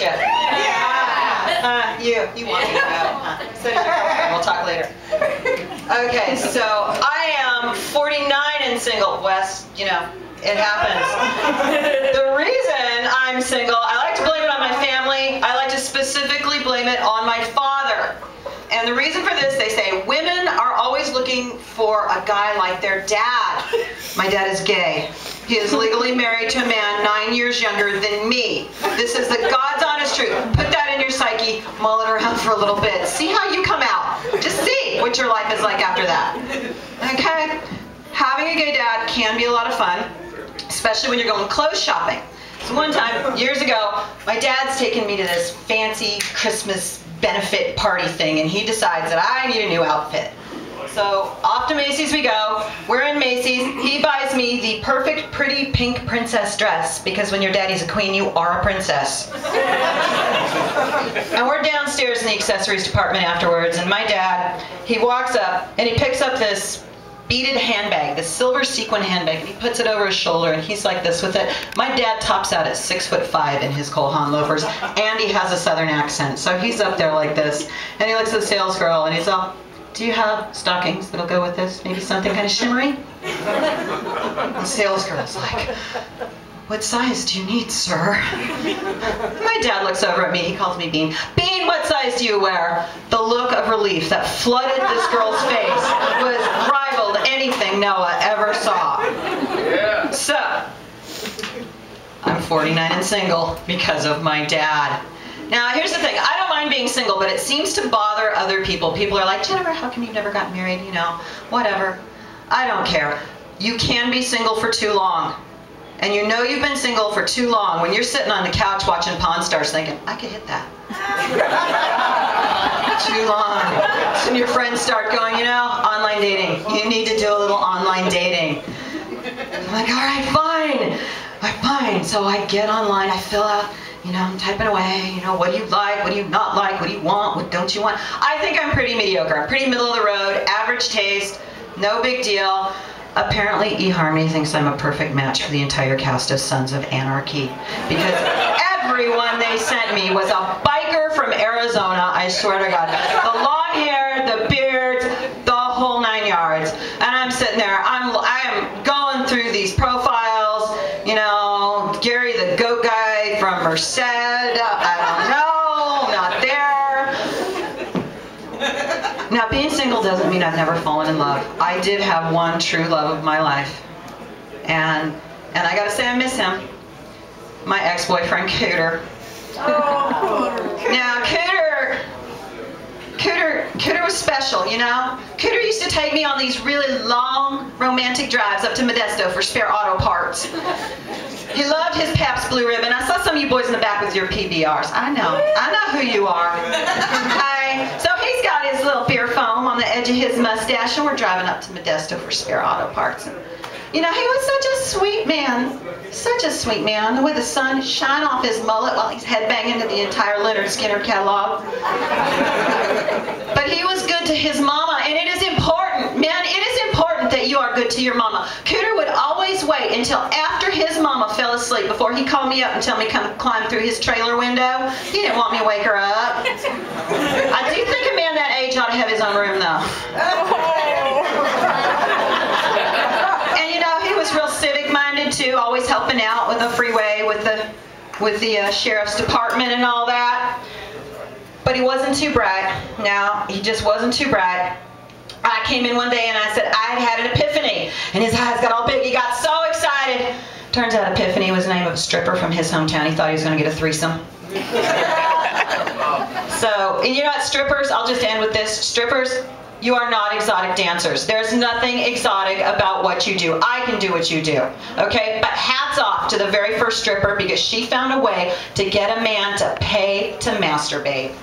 aren't you? Yeah. You want me to go. So does your girlfriend. We'll talk later. Okay, so I am 49 and single. Wes, you know, it happens. The reason I'm single, I like to blame it on my family. I like to specifically blame it on my father. And the reason for this, they say, women are always looking for a guy like their dad. My dad is gay. He is legally married to a man 9 years younger than me. This is the God's honest truth. Put that in your psyche, mull it around for a little bit. See how you come out. Just see what your life is like after that. Okay? Having a gay dad can be a lot of fun, especially when you're going clothes shopping. So one time, years ago, my dad's taken me to this fancy Christmas benefit party thing, and he decides that I need a new outfit. So off to Macy's we go. We're in Macy's. He buys me the perfect pretty pink princess dress, because when your daddy's a queen, you are a princess. And we're downstairs in the accessories department afterwards, and my dad, he walks up and he picks up this beaded handbag, this silver sequin handbag, and he puts it over his shoulder, and he's like this with it. My dad tops out at 6'5" in his Cole Haan loafers, and he has a southern accent. So he's up there like this, and he looks at the sales girl, and he's all, do you have stockings that'll go with this? Maybe something kind of shimmery? The sales girl's like, what size do you need, sir? My dad looks over at me, he calls me Bean. Bean, what size do you wear? The look of relief that flooded this girl's face was rivaled anything Noah ever saw. Yeah. So, I'm 49 and single because of my dad. Now, here's the thing. I don't mind being single, but it seems to bother other people. People are like, Jennifer, how come you've never gotten married? You know, whatever. I don't care. You can be single for too long. And you know you've been single for too long when you're sitting on the couch watching Pawn Stars thinking, I could hit that. Too long. So your friends start going, you know, online dating. You need to do a little online dating. I'm like, all right, fine. Fine. So I get online, I fill out, you know, I'm typing away, you know, what do you like, what do you not like, what do you want, what don't you want? I think I'm pretty mediocre. I'm pretty middle of the road, average taste, no big deal. Apparently, eHarmony thinks I'm a perfect match for the entire cast of Sons of Anarchy, because everyone they sent me was a biker from Arizona, I swear to God. The long hair, the beards, the whole 9 yards. And I'm sitting there, I am going through these profiles, you know, Gary the goat guy from Merced, I don't know, not there. Now, being single doesn't mean I've never fallen in love. I did have one true love of my life. And I gotta say I miss him. My ex-boyfriend, Cooter. Now, Cooter was special, you know? Cooter used to take me on these really long, romantic drives up to Modesto for spare auto parts. He loved his Pabst Blue Ribbon. I saw some of you boys in the back with your PBRs. I know who you are. Okay? So he's got his little beer foam on the edge of his mustache, and we're driving up to Modesto for spare auto parts. And, you know, he was such a sweet man. Such a sweet man. The way the sun shine off his mullet while he's headbanging to the entire Leonard Skinner catalog. But he was good to his mama, and it is important, man, it is important that you are good to your mama. Cooter would always wait until after his mama fell asleep before he called me up and tell me to come climb through his trailer window. He didn't want me to wake her up. I do think a man that age ought to have his own room, though. And you know, he was real civic-minded too, always helping out with the freeway, with the sheriff's department and all that. But he wasn't too bright. No, he just wasn't too bright. I came in one day and I said I had an epiphany, and his eyes got all big. He got so excited. Turns out Epiphany was the name of a stripper from his hometown. He thought he was going to get a threesome. So, and you know what, strippers, I'll just end with this. Strippers, you are not exotic dancers. There's nothing exotic about what you do. I can do what you do, okay? But hats off to the very first stripper, because she found a way to get a man to pay to masturbate.